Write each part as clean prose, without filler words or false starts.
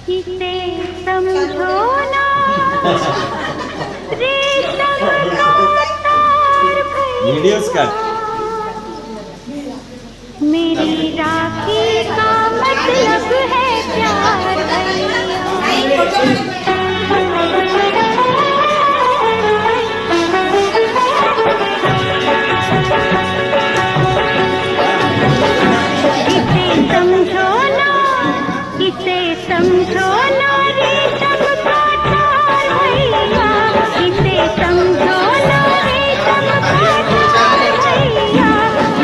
इसे समझो ना रेशम का तार भैया, मेरी राखी का मतलब है प्यार भैया। इसे समझो ना रेशम का तार भैया, इसे समझो ना रेशम का तार भैया,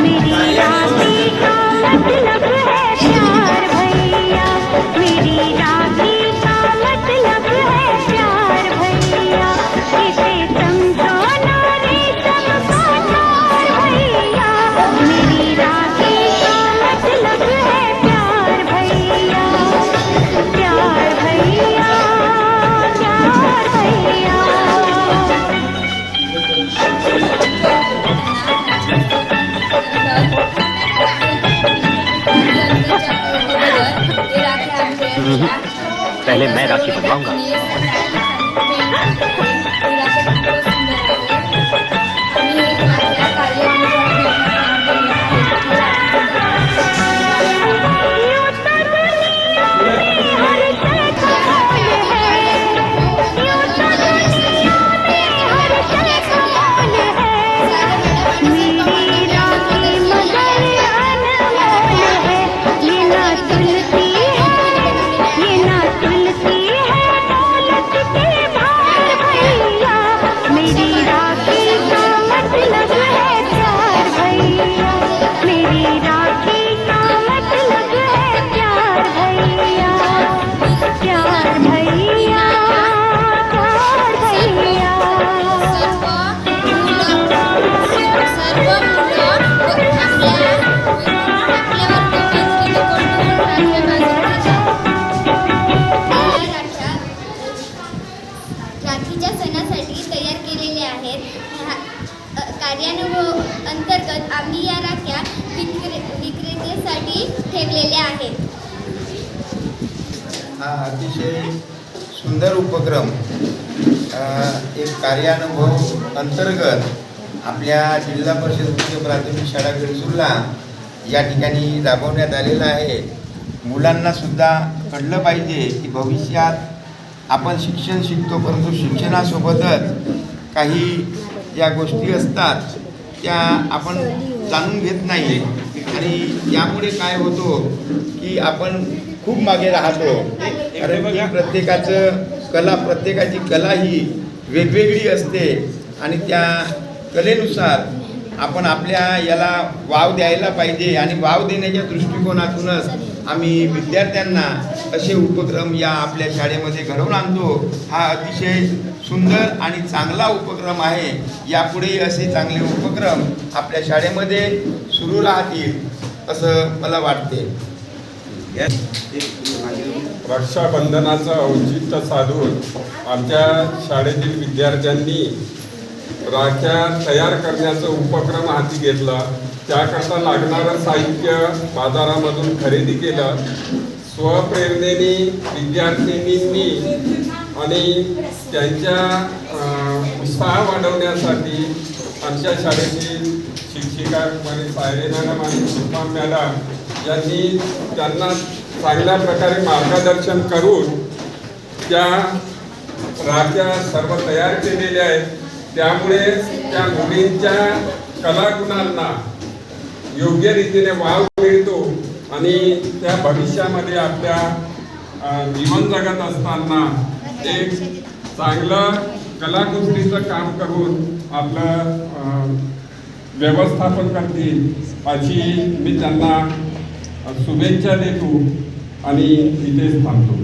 मेरी राखी का मतलब है प्यार भैया, मेरी राखी का मतलब है प्यार भैया। इसे समझो ना रेशम का तार भैया, मेरी राखी का मतलब है प्यार भैया, प्यार भैया, प्यार भैया। पहले मैं राखी बनवाऊंगा। राखीच्या सणासाठी तयार केलेले आहेत। कार्यानुभव अंतर्गत आम्ही या राख्या विक्रेतेसाठी ठेवलेल्या आहेत। हा अतिशय सुंदर उपक्रम एक कार्यानुभव अंतर्गत आपल्या जिल्हा परिषद उच्च प्राथमिक शाळा गडसुर्ला या ठिकाणी राबवण्यात आलेला आहे। मुलांना सुद्धा कळलं पाहिजे की भविष्यात आपण शिक्षण शिकतो, परंतु शिक्षणासोबतच काही ज्या गोष्टी असतात त्या आपण जाणून घेत नाही आणि यामुळे काय होतो की आपण खूप मागे राहतो। कारण की प्रत्येकाची कला ही वेगवेगळी असते आणि त्या कलेनुसार आपण आपल्या याला वाव द्यायला पाहिजे आणि वाव देण्याच्या दृष्टिकोनातूनच आम्ही विद्यार्थ्यांना असे उपक्रम या आपल्या शाळेमध्ये घडवून आणतो। हा अतिशय सुंदर आणि चांगला उपक्रम आहे। यापुढेही असे चांगले उपक्रम आपल्या शाळेमध्ये सुरू राहतील असं मला वाटते। रक्षाबंधनाचं औचित्य साधून आमच्या शाळेतील विद्यार्थ्यांनी राख्या तयार करण्याचा उपक्रम हाती घेतला। त्याकरता लागणारं साहित्य बाजारामधून खरेदी केलं। स्वप्रेरणेने विद्यार्थिनींनी आणि त्यांच्या उत्साह वाढवण्यासाठी आमच्या शाळेतील शिक्षिका सायरे मॅडम आणि सुषमा मॅडम यांनी त्यांना चांगल्या प्रकारे मार्गदर्शन करून त्या राख्या सर्व तयार केलेल्या आहेत। त्यामुळे त्या मुलींच्या कलागुणांना योग्य रीतीने वाव मिळतो आणि त्या भविष्यामध्ये आपल्या जीवन जगत असताना एक चांगलं कलाकुसरीचं काम करून आपलं व्यवस्थापन करतील अशी मी त्यांना शुभेच्छा देतो आणि इथेच थांबतो।